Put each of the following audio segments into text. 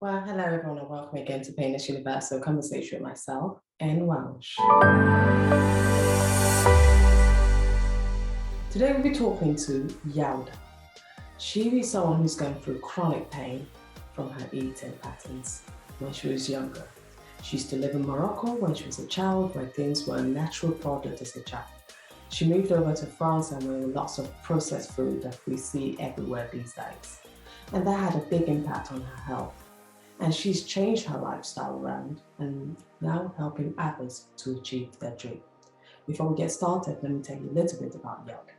Well, hello everyone, and welcome again to Painless Universal Conversation with myself and Welsh. Today we'll be talking to Yalda. She is someone who's going through chronic pain from her eating patterns when she was younger. She used to live in Morocco when she was a child, where things were a natural product as a child. She moved over to France and where lots of processed food that we see everywhere these days. And that had a big impact on her health. And she's changed her lifestyle around and now helping others to achieve their dream. Before we get started, let me tell you a little bit about Yalda.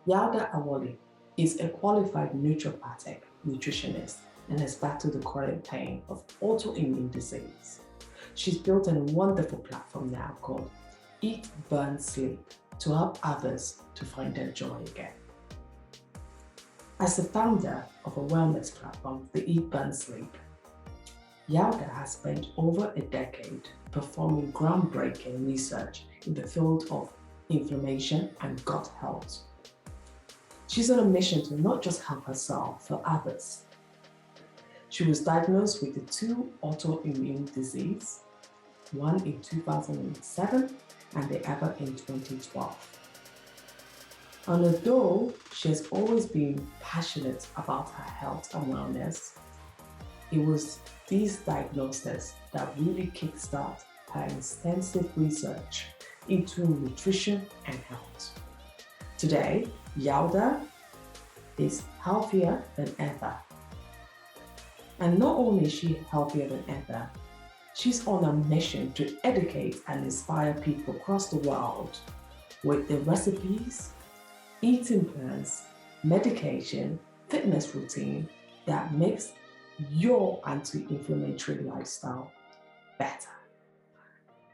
Yalda Alaoui is a qualified naturopathic nutritionist and has battled the chronic pain of autoimmune disease. She's built a wonderful platform now called Eat, Burn, Sleep to help others to find their joy again. As the founder of a wellness platform, the Eat, Burn, Sleep, Yalda has spent over a decade performing groundbreaking research in the field of inflammation and gut health. She's on a mission to not just help herself, but others. She was diagnosed with the 2 autoimmune diseases, one in 2007 and the other in 2012. And although she has always been passionate about her health and wellness, it was these diagnoses that really kickstart her extensive research into nutrition and health. Today, Yalda is healthier than ever. And not only is she healthier than ever, she's on a mission to educate and inspire people across the world with the recipes, eating plans, medication, fitness routine that makes your anti-inflammatory lifestyle better.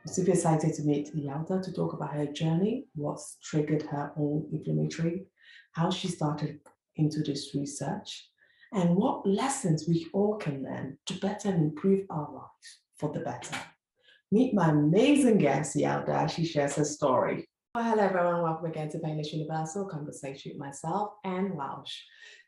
I'm super excited to meet Yalda to talk about her journey, what's triggered her own inflammatory, how she started into this research, and what lessons we all can learn to better improve our lives for the better. Meet my amazing guest, Yalda. She shares her story. Well, hello everyone, welcome again to Painless Universal Conversation with myself and Welsh.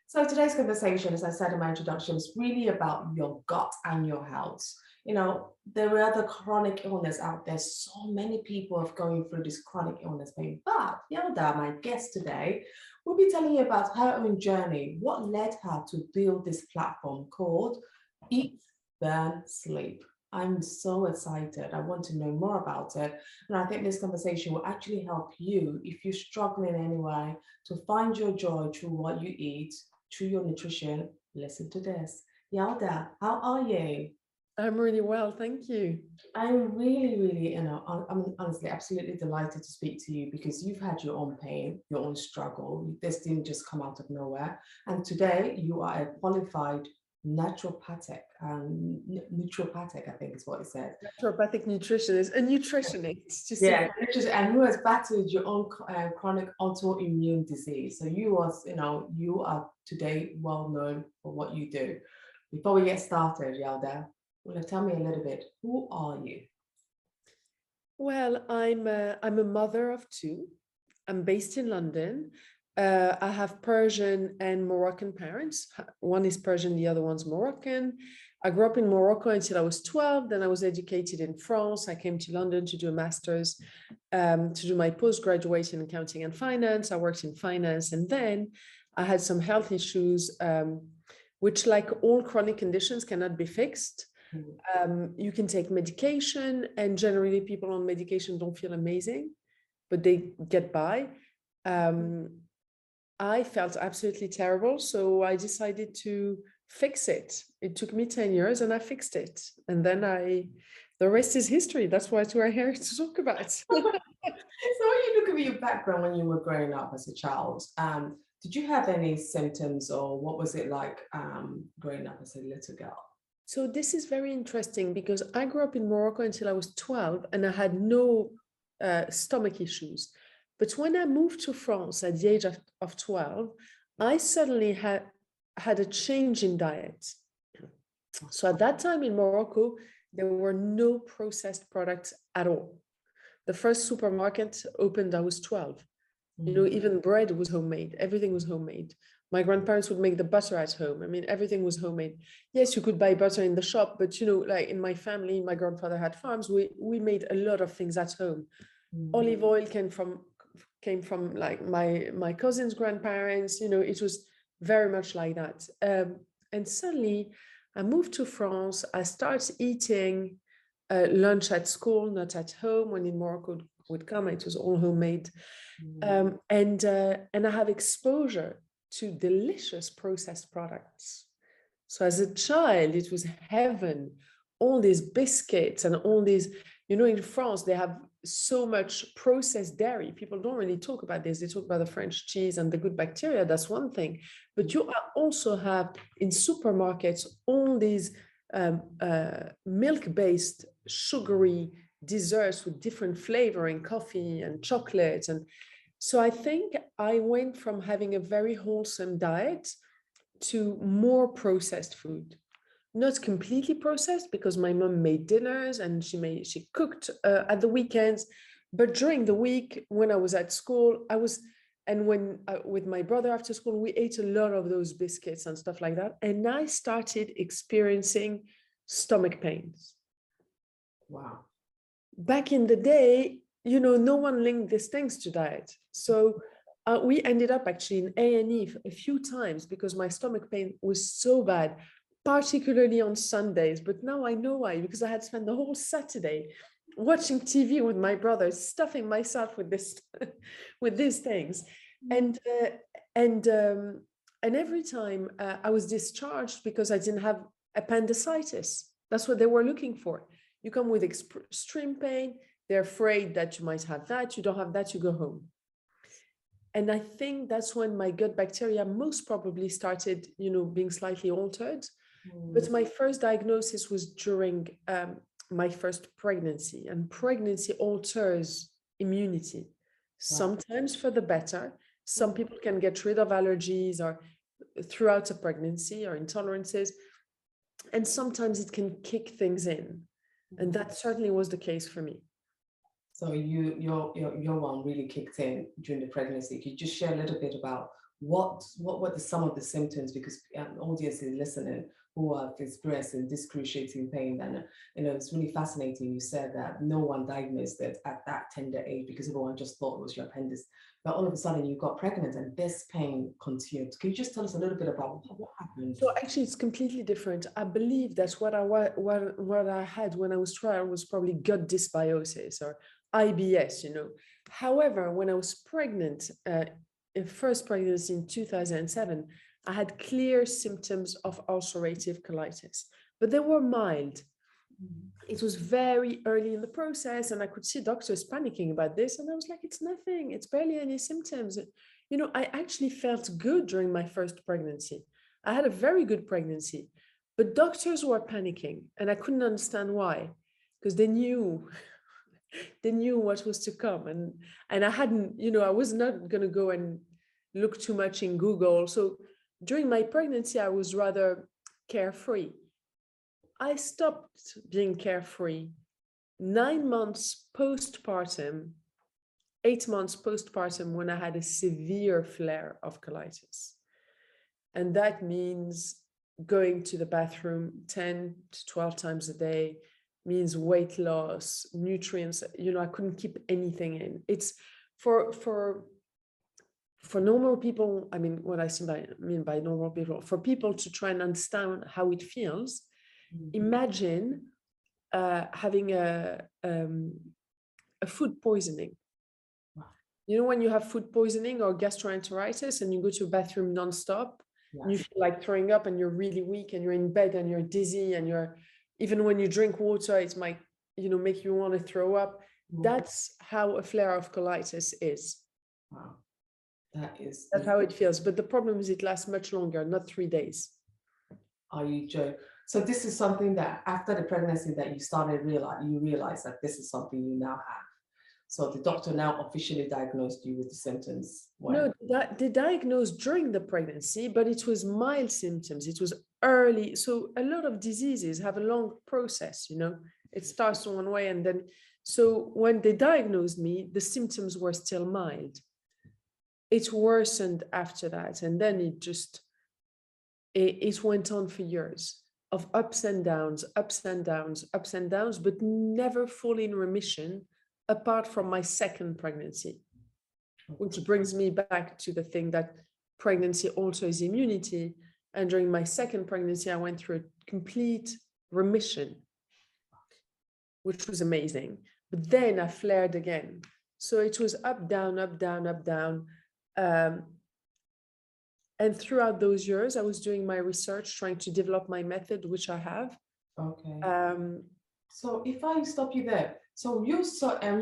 So today's conversation, as I said in my introduction, is really about your gut and your health. You know, there are other chronic illness out there. So many people are going through this chronic illness pain. But Yalda, my guest today, will be telling you about her own journey, what led her to build this platform called Eat, Burn, Sleep. I'm so excited. I want to know more about it. And I think this conversation will actually help you if you're struggling anyway to find your joy through what you eat, through your nutrition. Listen to this. Yalda, how are you? I'm really well, thank you. I'm really, I'm honestly absolutely delighted to speak to you because you've had your own pain, your own struggle. This didn't just come out of nowhere. And today you are a qualified naturopathic, I think is what it said. Naturopathic nutritionist, a nutritionist. Yeah, and who has battled your own chronic autoimmune disease. So you are today well known for what you do. Before we get started, Yalda, tell me a little bit, who are you? Well, I'm a mother of 2. I'm based in London. I have Persian and Moroccan parents. One is Persian, the other one's Moroccan. I grew up in Morocco until I was 12. Then I was educated in France. I came to London to do a master's, to do my postgraduate in accounting and finance. I worked in finance. And then I had some health issues, which, like all chronic conditions, cannot be fixed. You can take medication, and generally people on medication don't feel amazing, but they get by. I felt absolutely terrible, so I decided to fix it. It took me 10 years and I fixed it. And then the rest is history. That's what we're here to talk about. So when you look at your background when you were growing up as a child, did you have any symptoms, or what was it like growing up as a little girl? So this is very interesting because I grew up in Morocco until I was 12 and I had no stomach issues. But when I moved to France at the age of 12, I suddenly had a change in diet. So at that time in Morocco, there were no processed products at all. The first supermarket opened, I was 12. You know, even bread was homemade. Everything was homemade. My grandparents would make the butter at home. I mean, everything was homemade. Yes, you could buy butter in the shop, but like in my family, my grandfather had farms. We made a lot of things at home. Olive oil came from like my cousin's grandparents. It was very much like that. And suddenly, I moved to France. I started eating lunch at school, not at home. When in Morocco would come, it was all homemade. And I have exposure to delicious processed products. So as a child, it was heaven. All these biscuits and all these, in France, they have so much processed dairy. People don't really talk about this. They talk about the French cheese and the good bacteria. That's one thing. But you also have in supermarkets all these milk-based sugary desserts with different flavoring, coffee and chocolate. And so I think I went from having a very wholesome diet to more processed food. Not completely processed, because my mom made dinners and she cooked at the weekends, but during the week when I was at school, when with my brother after school, we ate a lot of those biscuits and stuff like that. And I started experiencing stomach pains. Wow. Back in the day, no one linked these things to diet. So we ended up actually in A&E a few times because my stomach pain was so bad, particularly on Sundays. But now I know why, because I had spent the whole Saturday watching TV with my brother, stuffing myself with with these things. And every time I was discharged because I didn't have appendicitis. That's what they were looking for. You come with extreme pain, they're afraid that you might have that, you don't have that, you go home. And I think that's when my gut bacteria most probably started, being slightly altered. But my first diagnosis was during my first pregnancy, and pregnancy alters immunity, sometimes for the better. Some people can get rid of allergies or throughout a pregnancy or intolerances, and sometimes it can kick things in. And that certainly was the case for me. So your one really kicked in during the pregnancy. Could you just share a little bit about what were some of the symptoms, because an audience is listening who are experiencing excruciating pain, and it's really fascinating. You said that no one diagnosed it at that tender age because everyone just thought it was your appendix, but all of a sudden you got pregnant and this pain continued. Can you just tell us a little bit about what happened? So actually, it's completely different. I believe that's what I had when I was trial was probably gut dysbiosis or IBS. However, when I was pregnant, first pregnancy in 2007, I had clear symptoms of ulcerative colitis, but they were mild. It was very early in the process, and I could see doctors panicking about this. And I was like, it's nothing. It's barely any symptoms. I actually felt good during my first pregnancy. I had a very good pregnancy, but doctors were panicking, and I couldn't understand why, because they knew what was to come. And I hadn't, I was not going to go and look too much in Google. So during my pregnancy, I was rather carefree. I stopped being carefree 9 months postpartum, 8 months postpartum, when I had a severe flare of colitis. And that means going to the bathroom 10 to 12 times a day, means weight loss, nutrients. I couldn't keep anything in. It's for normal people. I mean, what I mean by normal people, for people to try and understand how it feels. Imagine having a food poisoning. When you have food poisoning or gastroenteritis and you go to a bathroom nonstop, and you feel like throwing up and you're really weak and you're in bed and you're dizzy and even when you drink water, it might, make you want to throw up. That's how a flare of colitis is. Wow. That's how it feels. But the problem is it lasts much longer, not 3 days. Are you joking? So this is something that after the pregnancy that you realize that this is something you now have. So the doctor now officially diagnosed you with the symptoms. No, they diagnosed during the pregnancy, but it was mild symptoms. It was early. So a lot of diseases have a long process, It starts one way and then, so when they diagnosed me, the symptoms were still mild. it worsened after that. And then it went on for years of ups and downs, ups and downs, ups and downs, but never fully in remission, apart from my second pregnancy, which brings me back to the thing that pregnancy also is immunity. And during my second pregnancy, I went through a complete remission, which was amazing. But then I flared again. So it was up, down, up, down, up, down. And throughout those years, I was doing my research, trying to develop my method, which I have. Okay. So if I stop you there, so you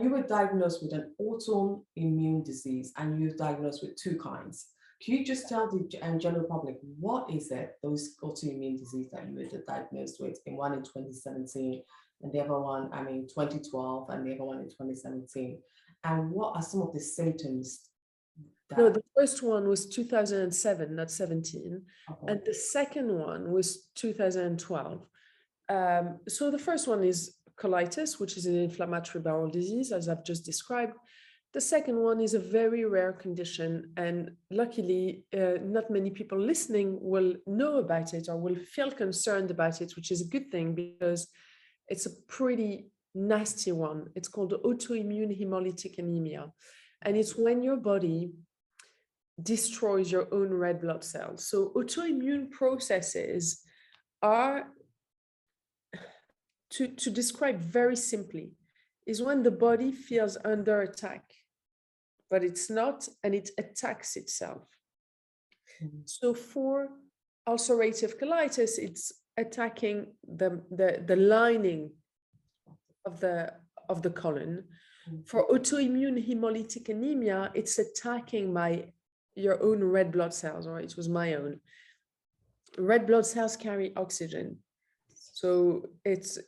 were diagnosed with an autoimmune disease, and you were diagnosed with two kinds. Can you just tell the general public what is it, those autoimmune disease that you were diagnosed with, in one in 2017, and the other one, 2012, and the other one in 2017, and what are some of the symptoms? No, the first one was 2007, not 17, Okay. and the second one was 2012. So the first one is colitis, which is an inflammatory bowel disease, as I've just described. The second one is a very rare condition, and luckily, not many people listening will know about it or will feel concerned about it, which is a good thing because it's a pretty nasty one. It's called Auto-Immune Haemolytic Anaemia, and it's when your body destroys your own red blood cells. So autoimmune processes are, to describe very simply, is when the body feels under attack, but it's not, and it attacks itself. Mm-hmm. So for ulcerative colitis, it's attacking the lining of the colon. Mm-hmm. For autoimmune hemolytic anemia, it's attacking your own red blood cells, or it was my own. Red blood cells carry oxygen, so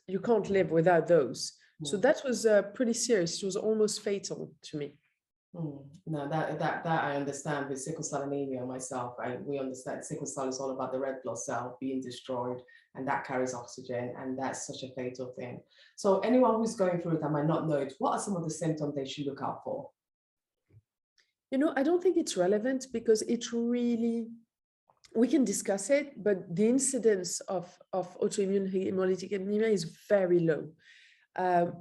you can't live without those. So that was pretty serious. It was almost fatal to me. No, that I understand. With sickle cell anemia myself, we understand sickle cell is all about the red blood cell being destroyed, and that carries oxygen, and that's such a fatal thing. So anyone who's going through it that might not know it, what are some of the symptoms they should look out for? I don't think it's relevant because we can discuss it, but the incidence of autoimmune hemolytic anemia is very low.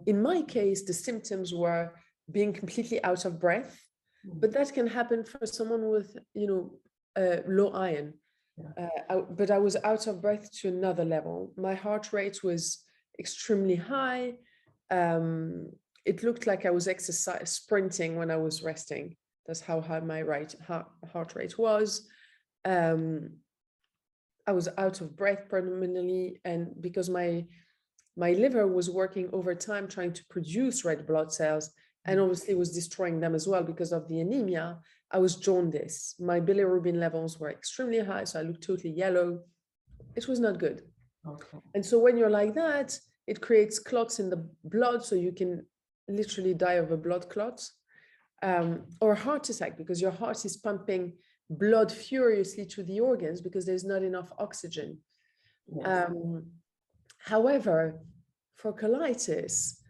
In my case, the symptoms were being completely out of breath, but that can happen for someone with, low iron. Yeah. But I was out of breath to another level. My heart rate was extremely high. It looked like I was sprinting when I was resting. That's how high my heart rate was. I was out of breath permanently, and because my liver was working overtime trying to produce red blood cells, and obviously was destroying them as well because of the anemia, I was jaundiced. My bilirubin levels were extremely high, so I looked totally yellow. It was not good. Okay. And so when you're like that, it creates clots in the blood, so you can literally die of a blood clot, or a heart attack, because your heart is pumping blood furiously to the organs because there's not enough oxygen. Yes. However, for colitis,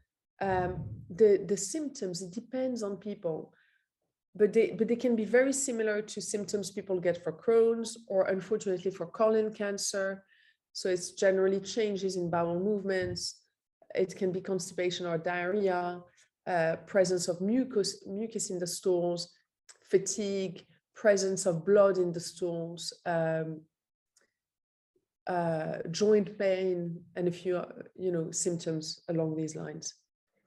the symptoms, it depends on people, but they can be very similar to symptoms people get for Crohn's, or unfortunately for colon cancer. So it's generally changes in bowel movements. It can be constipation or diarrhea, presence of mucus in the stools, fatigue, presence of blood in the stools, joint pain, and a few, symptoms along these lines.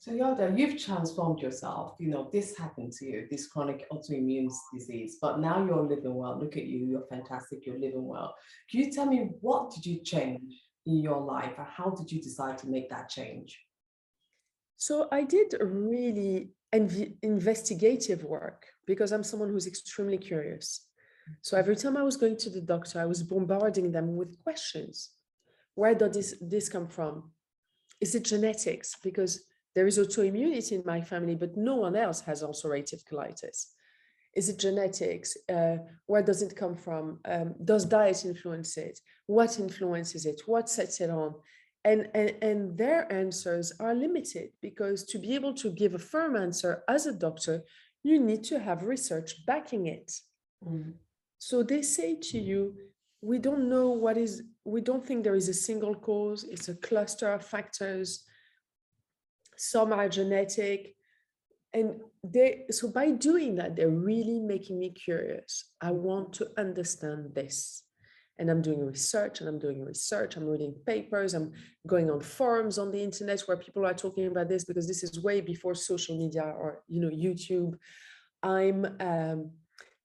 So Yalda, you've transformed yourself. This happened to you, this chronic autoimmune disease, but now you're living well. Look at you, you're fantastic, you're living well. Can you tell me, what did you change in your life, and how did you decide to make that change? So I did really investigative work because I'm someone who's extremely curious. So every time I was going to the doctor, I was bombarding them with questions. Where does this come from? Is it genetics? Because there is autoimmunity in my family, but no one else has ulcerative colitis. Is it genetics? Where does it come from? Does diet influence it? What influences it? What sets it on? And their answers are limited, because to be able to give a firm answer as a doctor, you need to have research backing it. Mm. So they say to you, we don't know we don't think there is a single cause, it's a cluster of factors. Some are genetic. And so by doing that, they're really making me curious. I want to understand this. And I'm doing research and I'm doing research. I'm reading papers. I'm going on forums on the internet where people are talking about this, because this is way before social media or, YouTube. I'm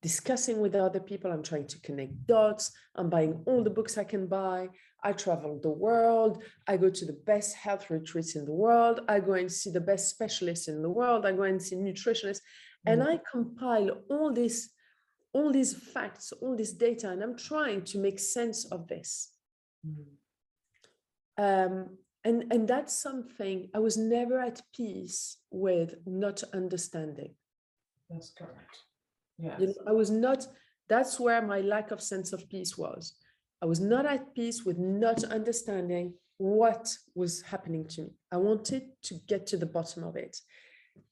discussing with other people. I'm trying to connect dots. I'm buying all the books I can buy. I travel the world. I go to the best health retreats in the world. I go and see the best specialists in the world. I go and see nutritionists. And I compile all these facts, all this data, and I'm trying to make sense of this. And that's something I was never at peace with not understanding. That's correct. Yes. I was not, that's where my lack of sense of peace was. I was not at peace with not understanding what was happening to me. I wanted to get to the bottom of it.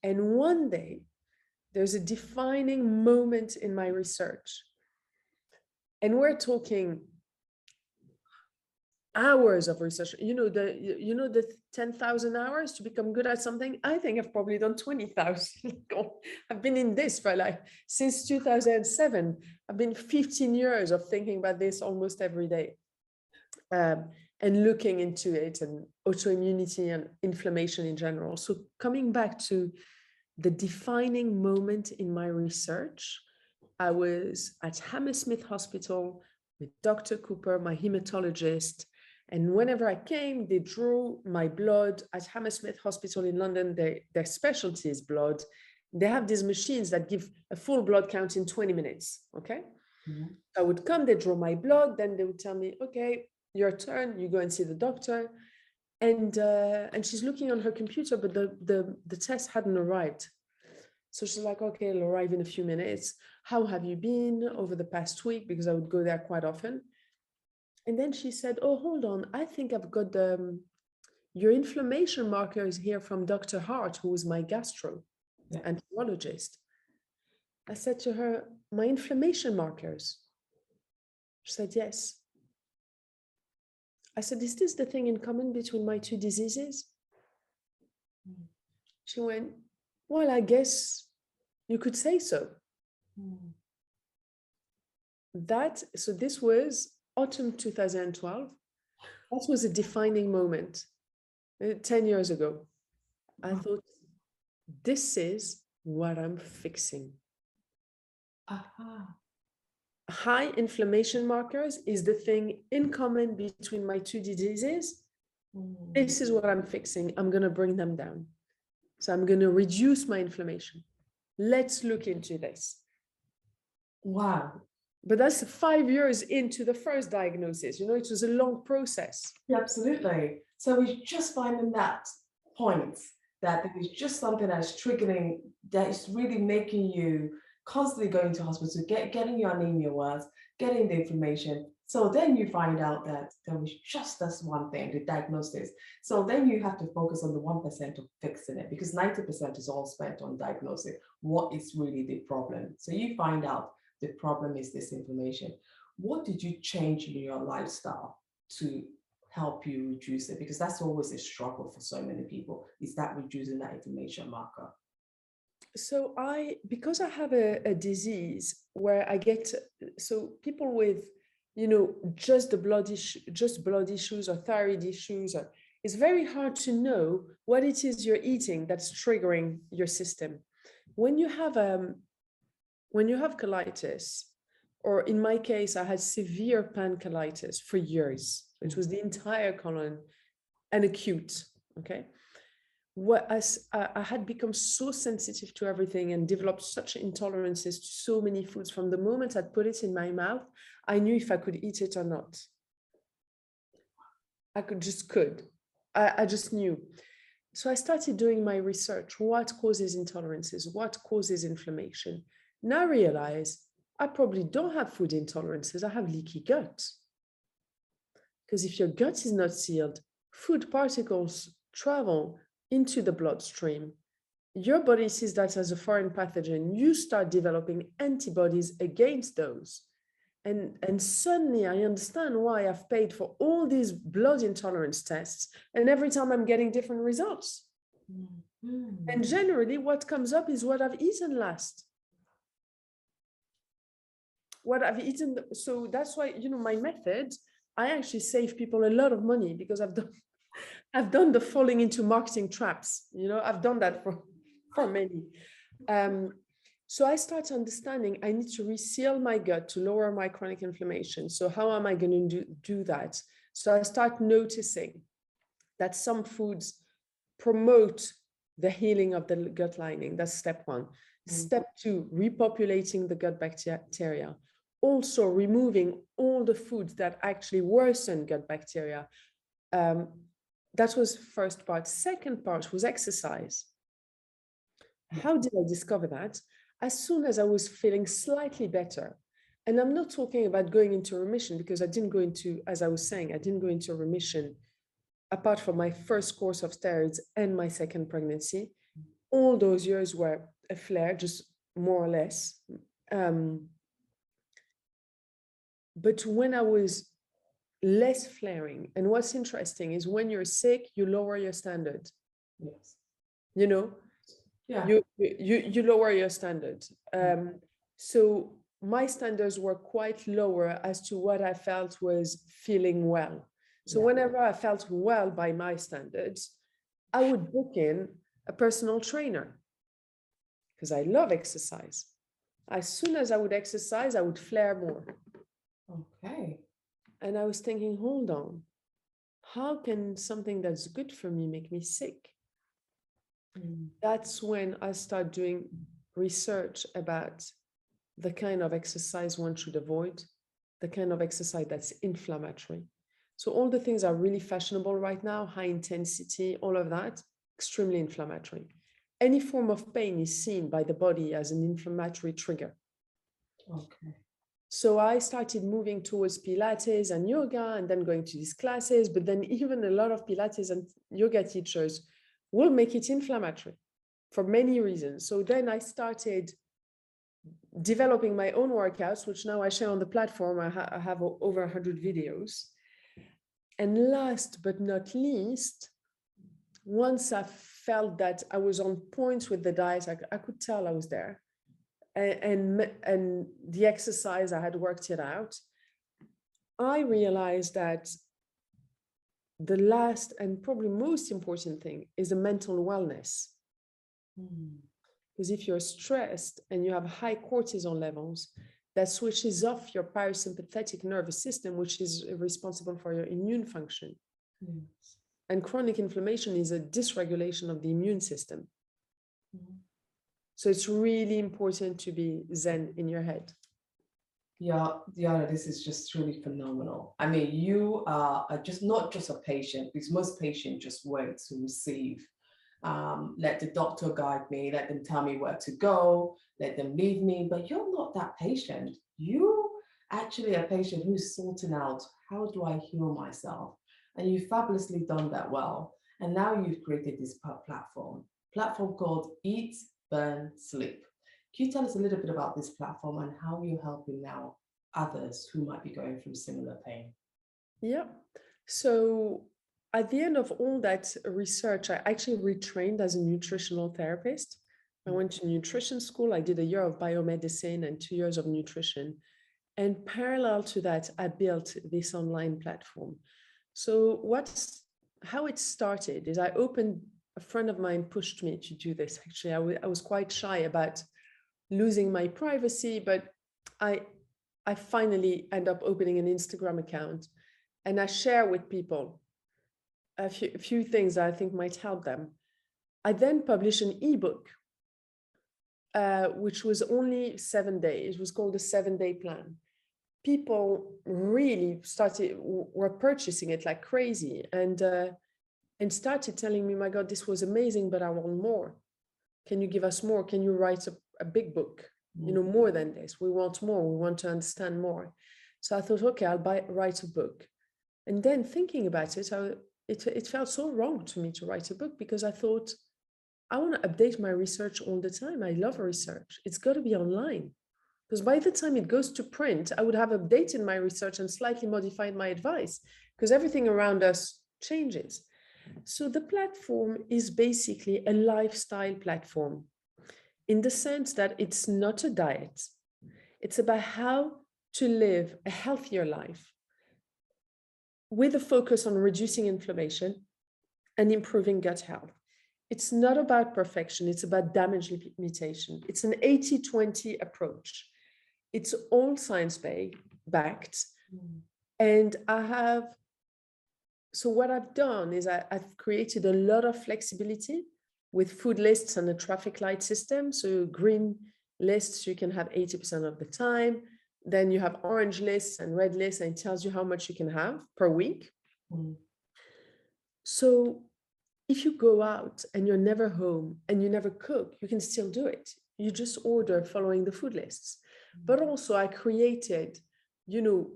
And one day, there's a defining moment in my research. And we're talking hours of research. The 10,000 hours to become good at something. I think I've probably done 20,000. I've been in this for since 2007. I've been 15 years of thinking about this almost every day, and looking into it and autoimmunity and inflammation in general. So coming back to the defining moment in my research, I was at Hammersmith Hospital with Dr. Cooper, my hematologist. And whenever I came, they drew my blood at Hammersmith Hospital in London. Their specialty is blood. They have these machines that give a full blood count in 20 minutes, okay? Mm-hmm. I would come, they draw my blood, then they would tell me, okay, your turn, you go and see the doctor. And she's looking on her computer, but the test hadn't arrived. So she's like, okay, it'll arrive in a few minutes. How have you been over the past week? Because I would go there quite often. And then she said, oh, hold on. I think I've got your inflammation markers here from Dr. Hart, who was my gastroenterologist. I said to her, my inflammation markers? She said, yes. I said, is this the thing in common between my two diseases? She went, well, I guess you could say so. So this was autumn 2012. That was a defining moment. 10 years ago. I thought, this is what I'm fixing. High inflammation markers is the thing in common between my two diseases. This is what I'm fixing. I'm going to bring them down. So I'm going to reduce my inflammation. Let's look into this. Wow. But that's 5 years into the first diagnosis. It was a long process. Yeah, absolutely. So we're just finding that point that there is just something that's triggering, that is really making you constantly going to hospital, getting your anemia worse, getting the inflammation. So then you find out that there was just this one thing, the diagnosis. So then you have to focus on the 1% of fixing it, because 90% is all spent on diagnosing what is really the problem. So you find out the problem is this inflammation. What did you change in your lifestyle to help you reduce it? Because that's always a struggle for so many people, is that reducing that inflammation marker. So because I have a disease where so people with, just blood issues or thyroid issues, it's very hard to know what it is you're eating that's triggering your system. When you have colitis, or in my case, I had severe pancolitis for years. It was the entire colon and acute, okay? I had become so sensitive to everything and developed such intolerances to so many foods. From the moment I'd put it in my mouth, I knew if I could eat it or not. I could. I just knew. So I started doing my research. What causes intolerances? What causes inflammation? Now I realize I probably don't have food intolerances. I have leaky gut. Because if your gut is not sealed, food particles travel into the bloodstream your body sees that as a foreign pathogen. You start developing antibodies against those. And suddenly I understand why I've paid for all these blood intolerance tests. And every time I'm getting different results. Mm-hmm. And generally what comes up is what I've eaten last. What I've eaten. So that's why, my method, I actually save people a lot of money because I've done the falling into marketing traps. I've done that for many. So I start understanding I need to reseal my gut to lower my chronic inflammation. So how am I going to do that? So I start noticing that some foods promote the healing of the gut lining. That's step one. Step two, repopulating the gut bacteria. Also removing all the foods that actually worsen gut bacteria. That was first part. Second part was exercise. How did I discover that? As soon as I was feeling slightly better, and I'm not talking about going into remission because I didn't go into, as I was saying, I didn't go into remission apart from my first course of steroids and my second pregnancy. All those years were a flare, just more or less. But when I was less flaring, and what's interesting is when you're sick, you lower your standard. Yes. Yeah. You lower your standard. So my standards were quite lower as to what I felt was feeling well. So whenever I felt well by my standards, I would book in a personal trainer because I love exercise. As soon as I would exercise, I would flare more. Okay. And I was thinking, hold on, how can something that's good for me make me sick? That's when I start doing research about the kind of exercise one should avoid, the kind of exercise that's inflammatory. So all the things are really fashionable right now, high intensity, all of that, extremely inflammatory. Any form of pain is seen by the body as an inflammatory trigger. Okay. So I started moving towards Pilates and yoga and then going to these classes, but then even a lot of Pilates and yoga teachers will make it inflammatory for many reasons. So then I started developing my own workouts, which now I share on the platform. I have over 100 videos. And last but not least, once I felt that I was on point with the diet, I could tell I was there. And the exercise, I had worked it out. I realized that the last and probably most important thing is the mental wellness. Because if you're stressed and you have high cortisol levels, that switches off your parasympathetic nervous system, which is responsible for your immune function. And chronic inflammation is a dysregulation of the immune system. So it's really important to be zen in your head. Yeah, this is just really phenomenal. I mean, you are just not just a patient, because most patients just wait to receive. Let the doctor guide me, let them tell me where to go, let them leave me. But you're not that patient. You actually a patient who's sorting out, how do I heal myself? And you've fabulously done that well. And now you've created this platform called Eat, Burn, Sleep. Can you tell us a little bit about this platform and how you're helping now others who might be going through similar pain? Yeah. So at the end of all that research, I actually retrained as a nutritional therapist. I went to nutrition school. I did a year of biomedicine and 2 years of nutrition. And parallel to that, I built this online platform. So how it started is a friend of mine pushed me to do this. Actually, I was quite shy about losing my privacy, but I finally end up opening an Instagram account and I share with people a few things that I think might help them. I then published an ebook, which was only 7 days. It was called the 7-Day Plan. People really were purchasing it like crazy and started telling me, my God, this was amazing, but I want more. Can you give us more? Can you write a big book? More than this. We want more. We want to understand more. So I thought, okay, I'll write a book. And then thinking about it, it felt so wrong to me to write a book because I thought I want to update my research all the time. I love research. It's got to be online. Because by the time it goes to print, I would have updated my research and slightly modified my advice because everything around us changes. So the platform is basically a lifestyle platform in the sense that it's not a diet. It's about how to live a healthier life with a focus on reducing inflammation and improving gut health. It's not about perfection. It's about damage limitation. It's an 80-20 approach. It's all science-backed. And so what I've done is I've created a lot of flexibility with food lists and a traffic light system. So green lists, you can have 80% of the time. Then you have orange lists and red lists, and it tells you how much you can have per week. So if you go out and you're never home and you never cook, you can still do it. You just order following the food lists. But also I created, little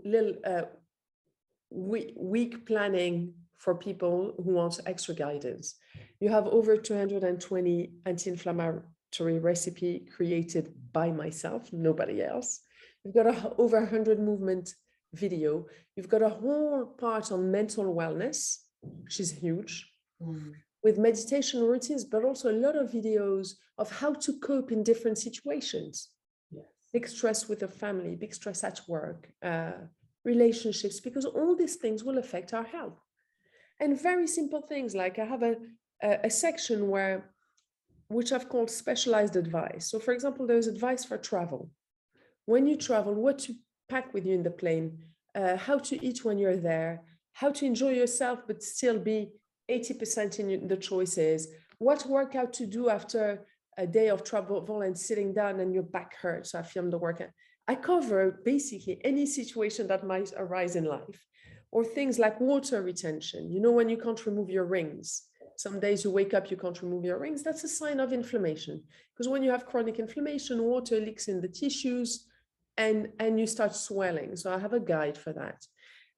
week planning for people who want extra guidance. You have over 220 anti-inflammatory recipe created by myself, nobody else. You've got over 100 movement video. You've got a whole part on mental wellness, which is huge, with meditation routines, but also a lot of videos of how to cope in different situations. Yes. Big stress with a family, big stress at work, relationships, because all these things will affect our health. And very simple things, like I have a section which I've called specialized advice. So for example, there's advice for travel. When you travel, what to pack with you in the plane, how to eat when you're there, how to enjoy yourself, but still be 80% in the choices, what workout to do after a day of travel and sitting down and your back hurts. So I film the workout. I cover basically any situation that might arise in life, or things like water retention. When you can't remove your rings, some days you wake up, you can't remove your rings. That's a sign of inflammation, because when you have chronic inflammation, water leaks in the tissues and you start swelling. So I have a guide for that.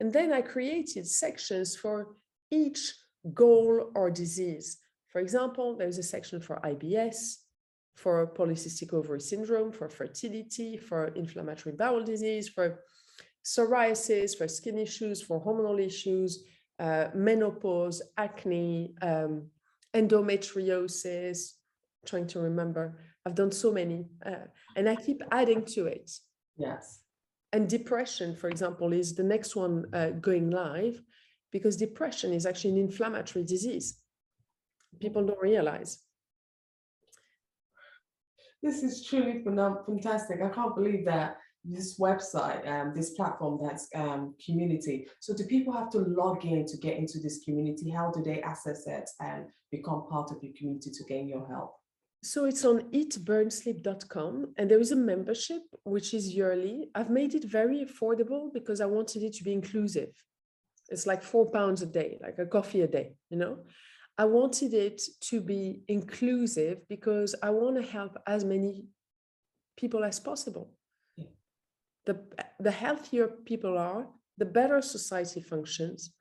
And then I created sections for each goal or disease. For example, there's a section for IBS, for polycystic ovary syndrome, for fertility, for inflammatory bowel disease, for psoriasis, for skin issues, for hormonal issues, menopause, acne, endometriosis. Trying to remember, I've done so many, and I keep adding to it. Yes. And depression, for example, is the next one going live, because depression is actually an inflammatory disease. People don't realize. This is truly fantastic. I can't believe that this website, this platform, that's community. So do people have to log in to get into this community? How do they access it and become part of your community to gain your help? So it's on eatburnsleep.com, and there is a membership which is yearly. I've made it very affordable because I wanted it to be inclusive. It's like £4 a day, like a coffee a day, I wanted it to be inclusive because I want to help as many people as possible. Yeah. The healthier people are, the better society functions,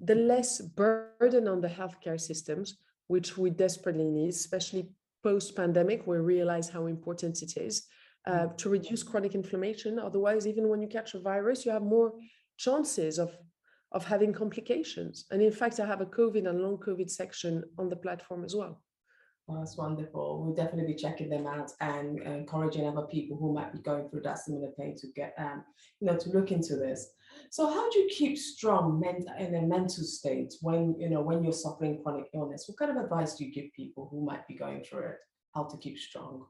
the less burden on the healthcare systems, which we desperately need, especially post-pandemic. We realize how important it is to reduce chronic inflammation. Otherwise, even when you catch a virus, you have more chances of having complications. And in fact, I have a COVID and long COVID section on the platform as well. Well, that's wonderful. We'll definitely be checking them out and encouraging other people who might be going through that similar pain to get, to look into this. So how do you keep strong in a mental state when you're suffering chronic illness? What kind of advice do you give people who might be going through it? How to keep strong?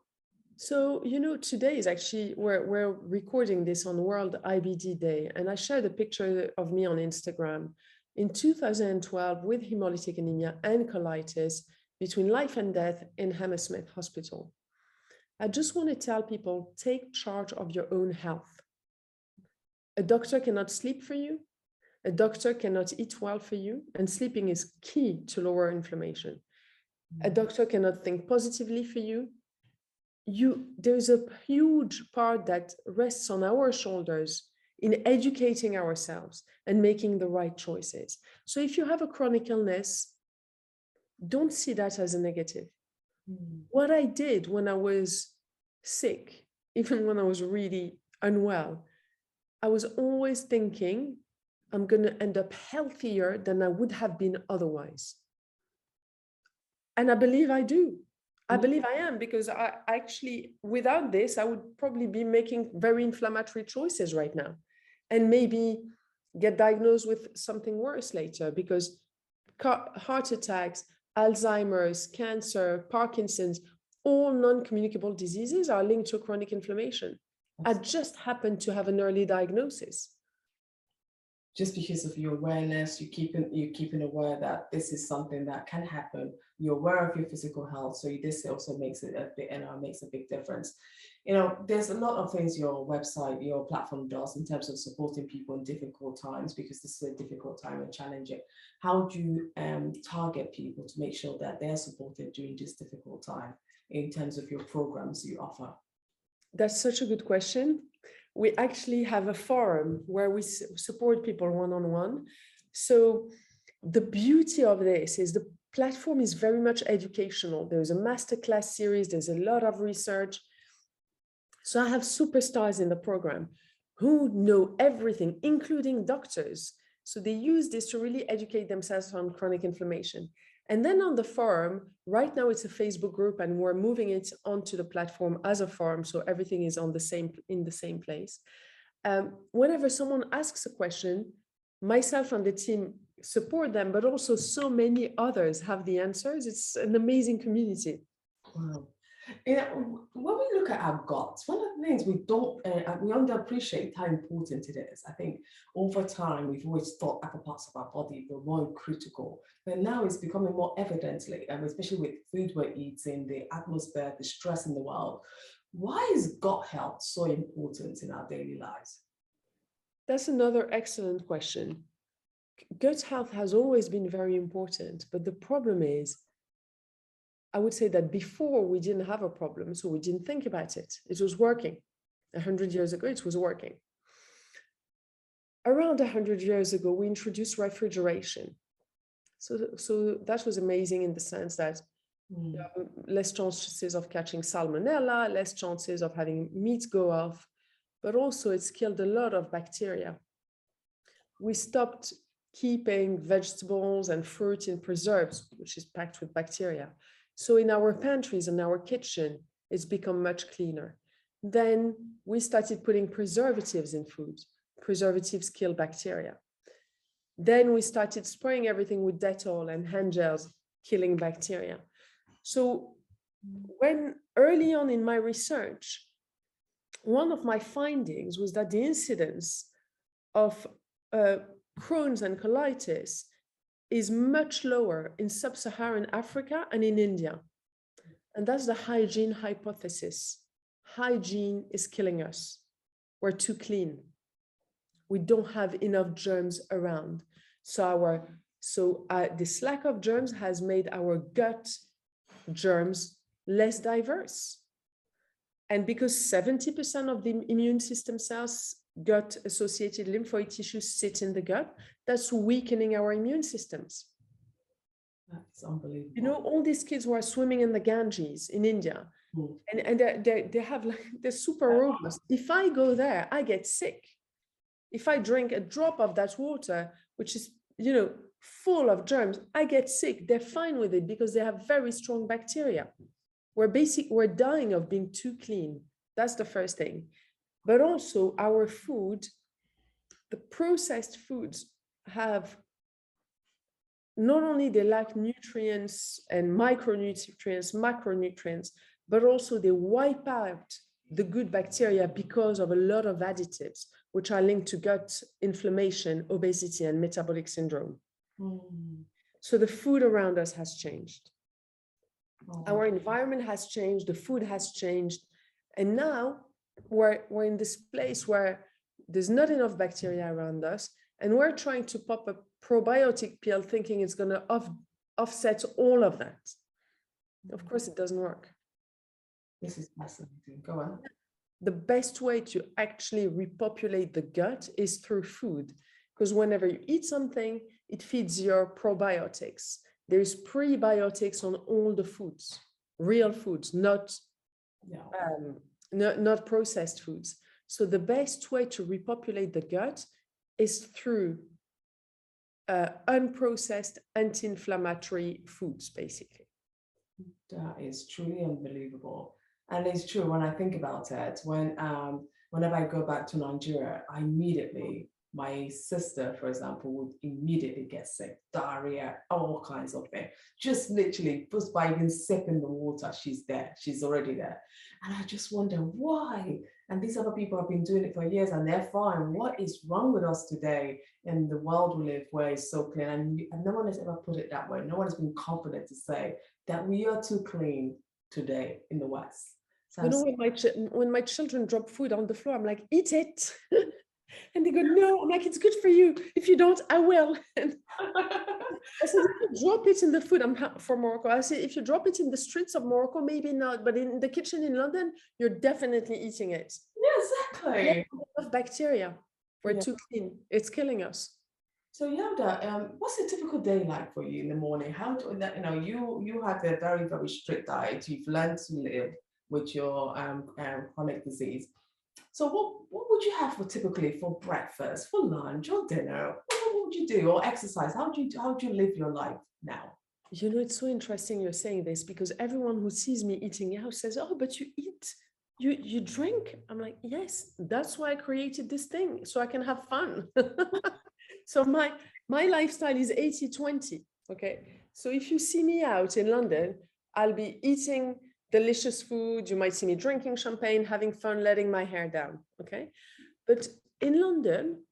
So, today is actually, we're recording this on World IBD Day, and I shared a picture of me on Instagram in 2012 with hemolytic anemia and colitis, between life and death in Hammersmith Hospital. I just want to tell people, take charge of your own health. A doctor cannot sleep for you. A doctor cannot eat well for you, and sleeping is key to lower inflammation. A doctor cannot think positively for you. There's a huge part that rests on our shoulders in educating ourselves and making the right choices. So if you have a chronic illness, don't see that as a negative. What I did when I was sick, even when I was really unwell, I was always thinking, I'm going to end up healthier than I would have been otherwise. And I believe I do. I believe I am, because I actually, without this, I would probably be making very inflammatory choices right now and maybe get diagnosed with something worse later, because heart attacks, Alzheimer's, cancer, Parkinson's, all non-communicable diseases are linked to chronic inflammation. I just happen to have an early diagnosis. Just because of your awareness, you're keeping aware that this is something that can happen. You're aware of your physical health, so this also makes it a bit, makes a big difference. There's a lot of things your website, your platform does in terms of supporting people in difficult times, because this is a difficult time and challenging. How do you target people to make sure that they're supported during this difficult time in terms of your programs you offer? That's such a good question. We actually have a forum where we support people one-on-one. So the beauty of this is the platform is very much educational. There's a masterclass series, there's a lot of research. So I have superstars in the program who know everything, including doctors. So they use this to really educate themselves on chronic inflammation. And then on the forum, right now it's a Facebook group, and we're moving it onto the platform as a forum, so everything is in the same place. Whenever someone asks a question, myself and the team support them, but also so many others have the answers. It's an amazing community. Wow. When we look at our guts, one of the things we underappreciate how important it is. I think over time, we've always thought other parts of our body were more critical, but now it's becoming more evidently, especially with food we're eating, the atmosphere, the stress in the world. Why is gut health so important in our daily lives? That's another excellent question. Gut health has always been very important, but the problem is, I would say that before we didn't have a problem, so we didn't think about it. It was working. 100 years ago, it was working. Around 100 years ago, we introduced refrigeration. So that was amazing in the sense that less chances of catching salmonella, less chances of having meat go off, but also it's killed a lot of bacteria. We stopped keeping vegetables and fruit in preserves, which is packed with bacteria. So in our pantries and our kitchen, it's become much cleaner. Then we started putting preservatives in food. Preservatives kill bacteria. Then we started spraying everything with Dettol and hand gels, killing bacteria. So when early on in my research, one of my findings was that the incidence of Crohn's and colitis is much lower in sub-Saharan Africa and in India. And that's the hygiene hypothesis. Hygiene is killing us. We're too clean. We don't have enough germs around. So this lack of germs has made our gut germs less diverse. And because 70% of the immune system cells, gut-associated lymphoid tissues sit in the gut, that's weakening our immune systems. That's unbelievable. All these kids who are swimming in the Ganges in India, and they're super robust. If I go there, I get sick. If I drink a drop of that water, which is, full of germs, I get sick. They're fine with it because they have very strong bacteria. We're dying of being too clean. That's the first thing. But also our food, the processed foods have, not only they lack nutrients and micronutrients, macronutrients, but also they wipe out the good bacteria because of a lot of additives, which are linked to gut inflammation, obesity, and metabolic syndrome. So the food around us has changed. Our environment has changed, the food has changed. And now we're in this place where there's not enough bacteria around us, and we're trying to pop a probiotic pill thinking it's going to offset all of that. Of course, it doesn't work. This is fascinating. Go on. The best way to actually repopulate the gut is through food, because whenever you eat something, it feeds your probiotics. There's prebiotics on all the foods. real foods, not Yeah. not processed foods. So the best way to repopulate the gut is through unprocessed anti-inflammatory foods, basically. That is truly unbelievable. And it's true when I think about it, whenever I go back to Nigeria, my sister, for example, would immediately get sick, diarrhea, all kinds of things. Just literally, just by even sipping the water, she's already there. And I just wonder why. And these other people have been doing it for years and they're fine. What is wrong with us today in the world we live where it's so clean? And no one has ever put it that way. No one has been confident to say that we are too clean today in the West. You know, when my children drop food on the floor, I'm like, eat it. And they go, no. I'm like, it's good for you. If you don't, I will. And I said, if you drop it in the food, I'm from Morocco. I said, if you drop it in the streets of Morocco, maybe not. But in the kitchen in London, you're definitely eating it. Yeah, exactly. Of bacteria. We're too clean. It's killing us. So Yalda, what's a typical day like for you in the morning? How do you have a very, very strict diet. You've learned to live with your chronic disease. So what would you have typically for breakfast, for lunch, or dinner? What would you do, or exercise? How do you live your life now? You know, it's so interesting you're saying this because everyone who sees me eating out says, "Oh, but you eat, you drink." I'm like, "Yes, that's why I created this thing, so I can have fun." So my lifestyle is 80-20. Okay. So if you see me out in London, I'll be eating delicious food. You might see me drinking champagne, having fun, letting my hair down. Okay. But in London,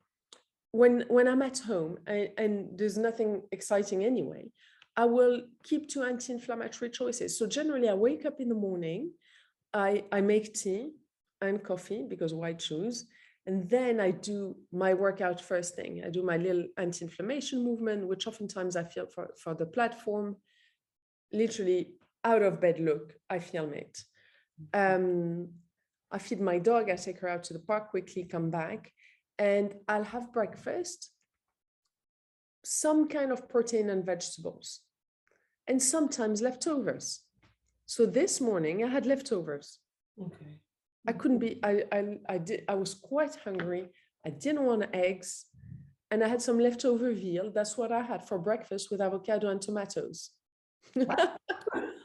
when I'm at home and there's nothing exciting anyway, I will keep to anti-inflammatory choices. So generally I wake up in the morning, I make tea and coffee because why choose? And then I do my workout first thing. I do my little anti-inflammation movement, which oftentimes I feel for the platform, literally out of bed look, I film it. I feed my dog, I take her out to the park quickly, come back, and I'll have breakfast, some kind of protein and vegetables, and sometimes leftovers. So this morning I had leftovers. Okay. I couldn't be, I was quite hungry. I didn't want eggs. And I had some leftover veal. That's what I had for breakfast with avocado and tomatoes.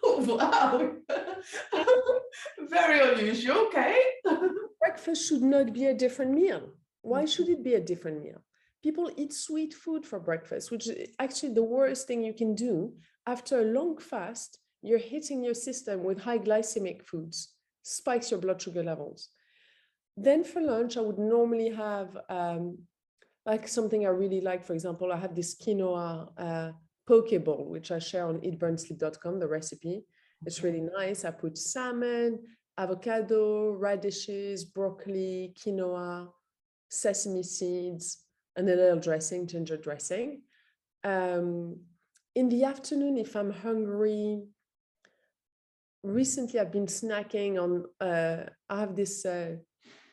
Wow. Very unusual. Okay. Breakfast should not be a different meal. Why should it be a different meal? People eat sweet food for breakfast, which is actually the worst thing you can do. After a long fast, you're hitting your system with high glycemic foods, spikes your blood sugar levels. Then for lunch, I would normally have like something I really like. For example, I have this quinoa poke bowl, which I share on eatburnsleep.com, the recipe. It's really nice. I put salmon, avocado, radishes, broccoli, quinoa, sesame seeds, and a little dressing, ginger dressing. In the afternoon, if I'm hungry, recently I've been snacking on, I have this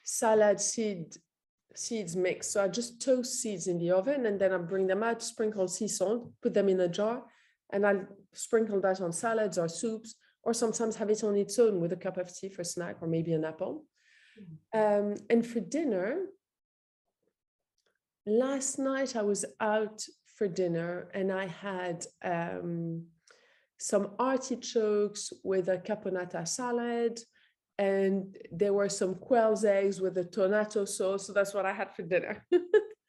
salad seeds mix. So I just toast seeds in the oven and then I bring them out, sprinkle sea salt, put them in a jar, and I'll sprinkle that on salads or soups, or sometimes have it on its own with a cup of tea for snack or maybe an apple. And for dinner, last night I was out for dinner and I had some artichokes with a caponata salad, and there were some quail's eggs with a tomato sauce. So that's what I had for dinner.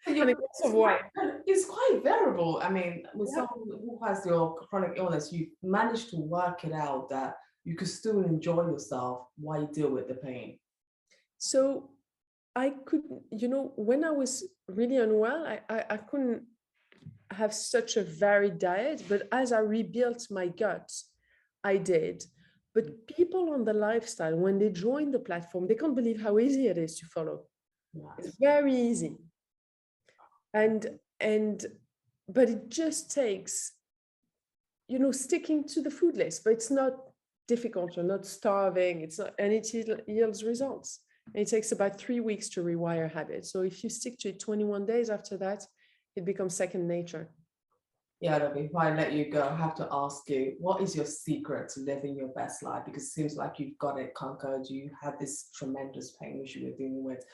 It's quite variable. I mean, with someone who has your chronic illness, you managed to work it out that you could still enjoy yourself while you deal with the pain. So I could, you know, when I was really unwell, I couldn't have such a varied diet, but as I rebuilt my gut, I did. But people on the lifestyle, when they join the platform, they can't believe how easy it is to follow. Yes. It's very easy. But it just takes, you know, sticking to the food list, but it's not difficult. You're not starving. It's not, and it yields results. And it takes about 3 weeks to rewire habits. So if you stick to it 21 days after that, it becomes second nature. Yeah, before I let you go, I have to ask you, what is your secret to living your best life? Because it seems like you've got it conquered. You had this tremendous pain which you were dealing with,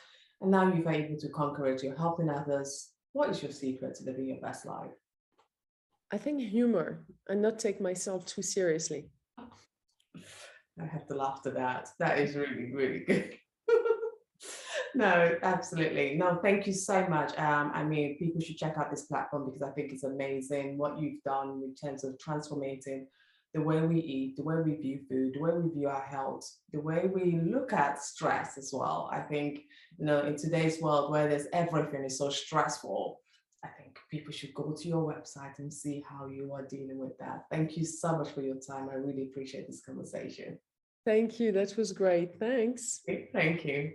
and now you've been able to conquer it. You're helping others. What is your secret to living your best life? I think humor and not take myself too seriously. I have to laugh to that. That is really, really good. No, absolutely. No, thank you so much. I mean, people should check out this platform because I think it's amazing what you've done in terms of transforming the way we eat, the way we view food, the way we view our health, the way we look at stress as well. I think, in today's world where there's everything is so stressful, I think people should go to your website and see how you are dealing with that. Thank you so much for your time. I really appreciate this conversation. Thank you. That was great. Thanks. Thank you.